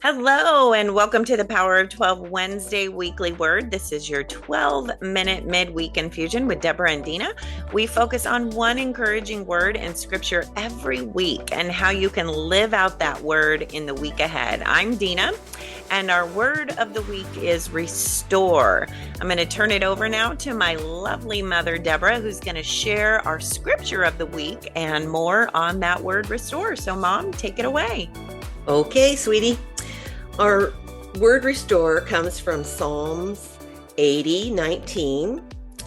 Hello, and welcome to the Power of 12 Wednesday weekly word. This is your 12-minute midweek infusion with Debra and Dena. We focus on one encouraging word in scripture every week and how you can live out that word in the week ahead. I'm Dena, and our word of the week is restore. I'm going to turn it over now to my lovely mother, Debra, who's going to share our scripture of the week and more on that word restore. So, Mom, take it away. Okay, sweetie. Our word restore comes from Psalms 80:19,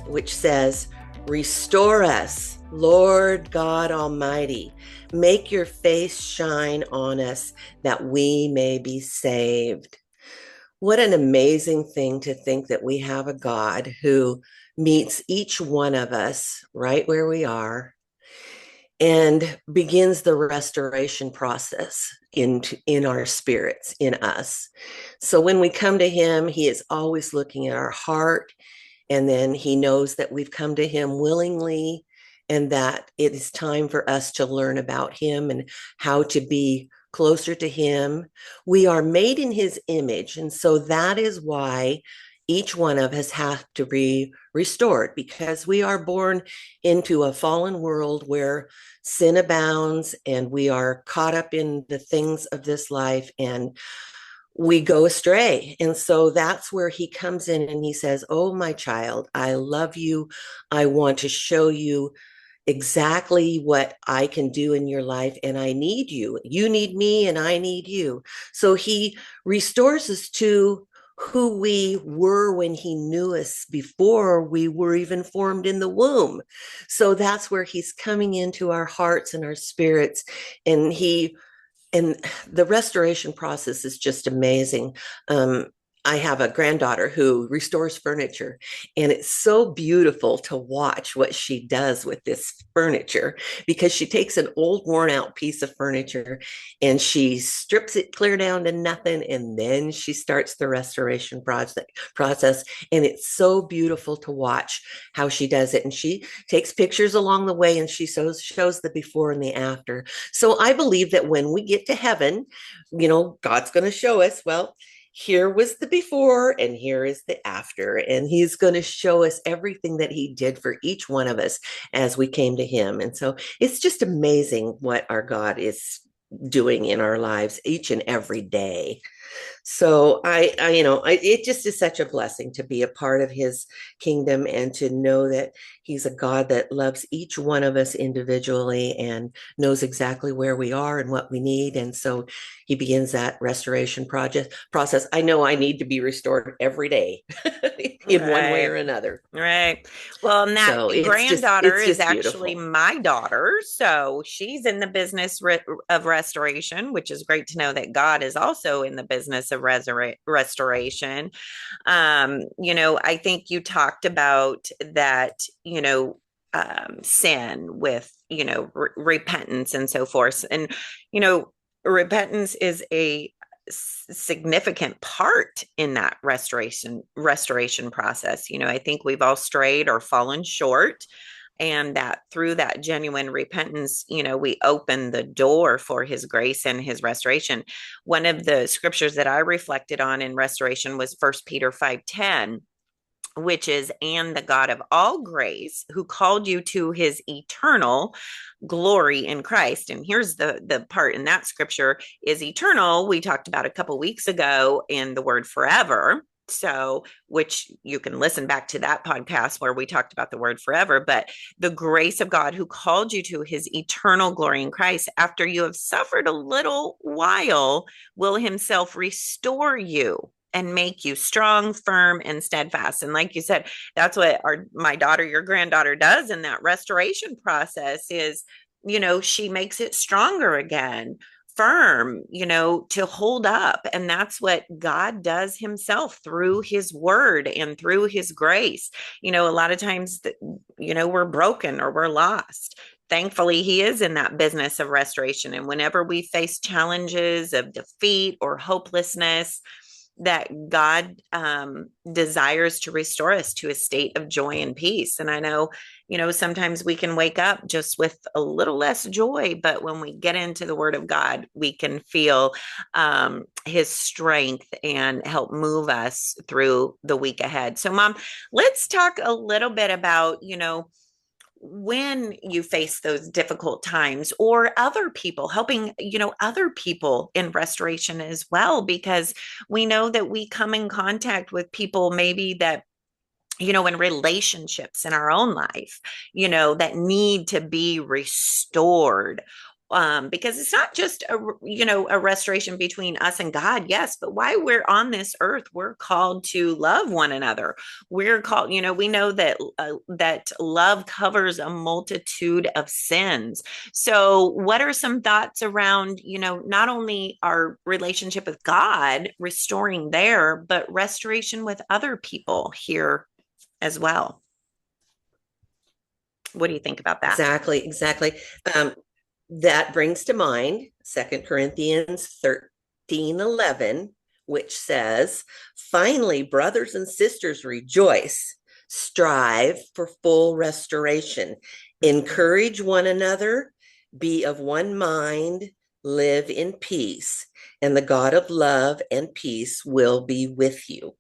which says, "Restore us, Lord God Almighty. Make your face shine on us that we may be saved." What an amazing thing to think that we have a God who meets each one of us right where we are and begins the restoration process in our spirits, in us. So when we come to him, he is always looking at our heart, and then he knows that we've come to him willingly and that it is time for us to learn about him and how to be closer to him. We are made in his image, and so that is why each one of us have to be restored, because we are born into a fallen world where sin abounds and we are caught up in the things of this life and we go astray. And so that's where he comes in and he says, "Oh, my child, I love you. I want to show you exactly what I can do in your life, and I need you. You need me, and I need you." So he restores us to who we were when he knew us before we were even formed in the womb. So that's where he's coming into our hearts and our spirits, and the restoration process is just amazing. I have a granddaughter who restores furniture, and it's so beautiful to watch what she does with this furniture, because she takes an old worn out piece of furniture and she strips it clear down to nothing, and then she starts the restoration process. And it's so beautiful to watch how she does it. And she takes pictures along the way and she shows the before and the after. So I believe that when we get to heaven, God's going to show us, well, here was the before and here is the after. And he's going to show us everything that he did for each one of us as we came to him. And so it's just amazing what our God is doing in our lives each and every day. So it just is such a blessing to be a part of his kingdom and to know that he's a God that loves each one of us individually and knows exactly where we are and what we need. And so he begins that restoration process. I know I need to be restored every day in one way Right. or another. Right. Well, and that So granddaughter it's is just actually beautiful. my daughter. So she's in the business of restoration, which is great to know that God is also in the business of restoration. I think you talked about that, sin with, repentance and so forth. And, you know, repentance is a significant part in that restoration process. I think we've all strayed or fallen short, and that through that genuine repentance, we open the door for his grace and his restoration. One of the scriptures that I reflected on in restoration was 1 Peter 5:10, which is, "And the God of all grace, who called you to his eternal glory in Christ." And here's the part in that scripture is eternal. We talked about a couple weeks ago in the word forever. So, which you can listen back to that podcast where we talked about the word forever, but the grace of God who called you to his eternal glory in Christ, after you have suffered a little while, will himself restore you and make you strong, firm, and steadfast. And like you said, that's what my daughter, your granddaughter, does in that restoration process is, she makes it stronger again, firm, to hold up. And that's what God does himself through his word and through his grace. A lot of times, we're broken or we're lost. Thankfully, he is in that business of restoration. And whenever we face challenges of defeat or hopelessness, that God desires to restore us to a state of joy and peace. And I know, sometimes we can wake up just with a little less joy, but when we get into the Word of God, we can feel His strength and help move us through the week ahead. So, Mom, let's talk a little bit about, when you face those difficult times, or other people helping, other people in restoration as well, because we know that we come in contact with people maybe that, in relationships in our own life, that need to be restored. Because it's not just a restoration between us and God, yes, but while we're on this earth, we're called to love one another. We're called, we know that that love covers a multitude of sins. So, what are some thoughts around, not only our relationship with God, restoring there, but restoration with other people here as well? What do you think about that? Exactly. Um, that brings to mind 2 Corinthians 13:11, which says, "Finally, brothers and sisters, rejoice, strive for full restoration, Mm-hmm. encourage one another, be of one mind, live in peace, and the God of love and peace will be with you."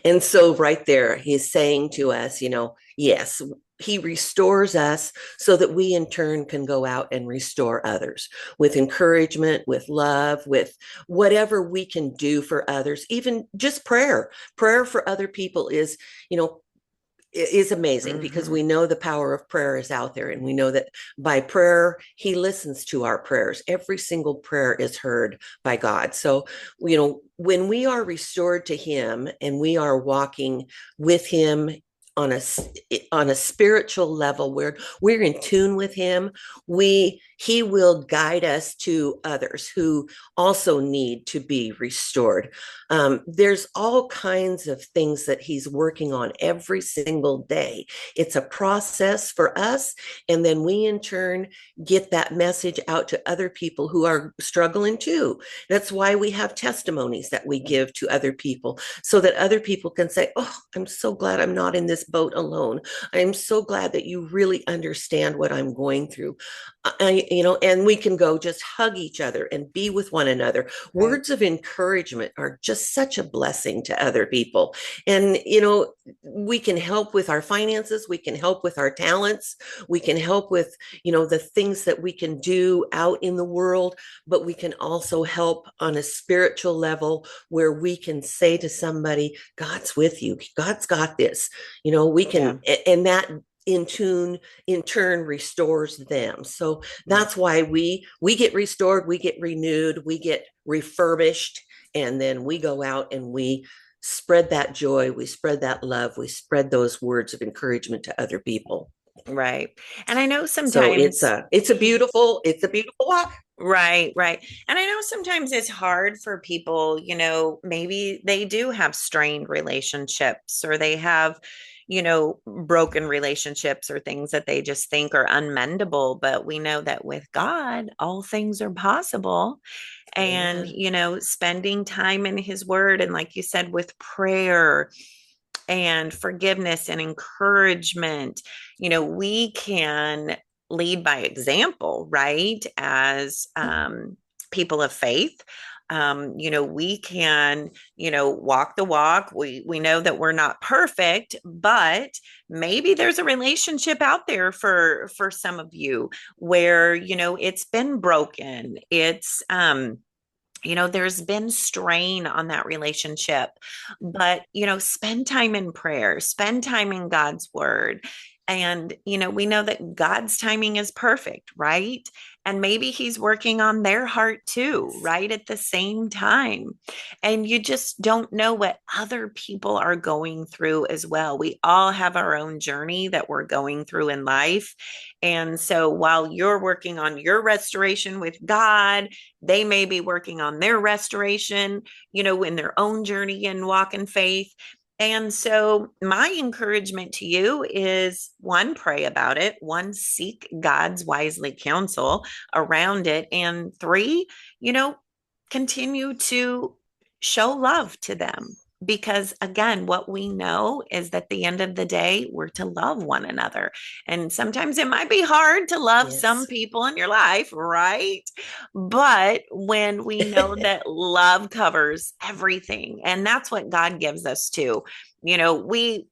And so, right there, he's saying to us, yes, he restores us so that we in turn can go out and restore others with encouragement, with love, with whatever we can do for others, even just prayer. Prayer for other people is amazing, because Mm-hmm. we know the power of prayer is out there, and we know that by prayer he listens to our prayers. Every single prayer is heard by God. So when we are restored to him and we are walking with him on a spiritual level where we're in tune with him, he will guide us to others who also need to be restored. There's all kinds of things that he's working on every single day. It's a process for us, and then we in turn get that message out to other people who are struggling too. That's why we have testimonies that we give to other people, so that other people can say, "Oh, I'm so glad I'm not in this boat alone. I'm so glad that you really understand what I'm going through." And we can go just hug each other and be with one another. Right. Words of encouragement are just such a blessing to other people. And, we can help with our finances, we can help with our talents, we can help with, the things that we can do out in the world, but we can also help on a spiritual level where we can say to somebody, God's with you, God's got this. We can, Yeah. and that in turn restores them. So Mm. that's why we get restored, we get renewed, we get refurbished, and then we go out and we spread that joy, we spread that love, we spread those words of encouragement to other people. Right. And I know So sometimes, it's a beautiful walk. right, right. And I know sometimes it's hard for people, maybe they do have strained relationships, or they have, broken relationships, or things that they just think are unmendable. But we know that with God, all things are possible. And, Amen. spending time in His Word, and like you said, with prayer and forgiveness and encouragement, we can lead by example, right? As people of faith. We can, walk the walk. We know that we're not perfect, but maybe there's a relationship out there for some of you where, it's been broken. It's there's been strain on that relationship, but, spend time in prayer, spend time in God's word. And, we know that God's timing is perfect, right? And maybe He's working on their heart too, right? At the same time. And you just don't know what other people are going through as well. We all have our own journey that we're going through in life. And so while you're working on your restoration with God, they may be working on their restoration, in their own journey and walk in faith. And so, my encouragement to you is, one, pray about it, one, seek God's wisely counsel around it, and three, you know, continue to show love to them. Because again, what we know is that at the end of the day, we're to love one another. And sometimes it might be hard to love some Yes. people in your life, right? But when we know that love covers everything, and that's what God gives us too. We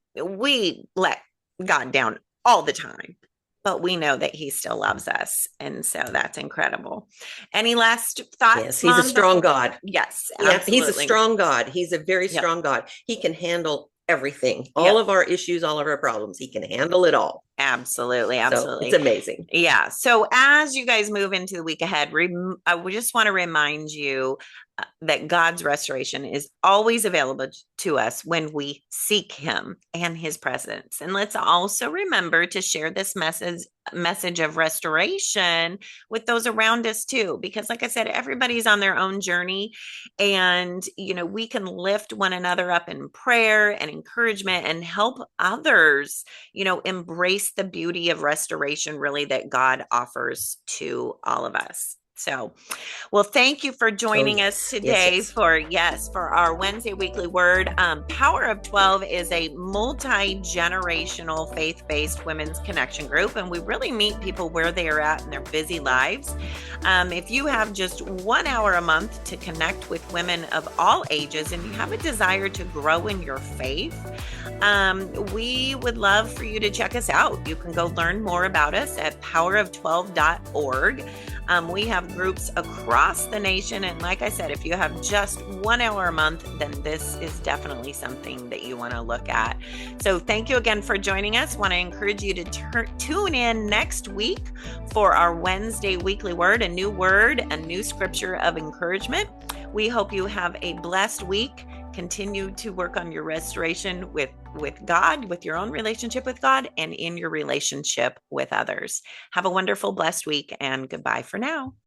let God down all the time, but we know that he still loves us. And so that's incredible. Any last Yes, thoughts, he's a Mom, strong before? God. Yes, Yeah, he's a absolutely. strong God. He's a very Yep. strong God. He can handle everything, all Yep. of our issues, all of our problems. He can handle it all. Absolutely. So it's Absolutely. amazing. Yeah. So as you guys move into the week ahead, I would just want to remind you that God's restoration is always available to us when we seek him and his presence. And let's also remember to share this message of restoration with those around us too, because like I said, everybody's on their own journey, and we can lift one another up in prayer and encouragement and help others embrace the beauty of restoration, really, that God offers to all of us. So, well, thank you for Oh, joining us yes. Yes, today yes. for our Wednesday weekly word. Power of 12 is a multi-generational faith-based women's connection group, and we really meet people where they are at in their busy lives. If you have just 1 hour a month to connect with women of all ages and you have a desire to grow in your faith, we would love for you to check us out. You can go learn more about us at powerof12.org. We have groups across the nation. And like I said, if you have just 1 hour a month, then this is definitely something that you want to look at. So thank you again for joining us. Want to encourage you to tune in next week for our Wednesday weekly word, a new scripture of encouragement. We hope you have a blessed week. Continue to work on your restoration with God, with your own relationship with God, and in your relationship with others. Have a wonderful, blessed week, and goodbye for now.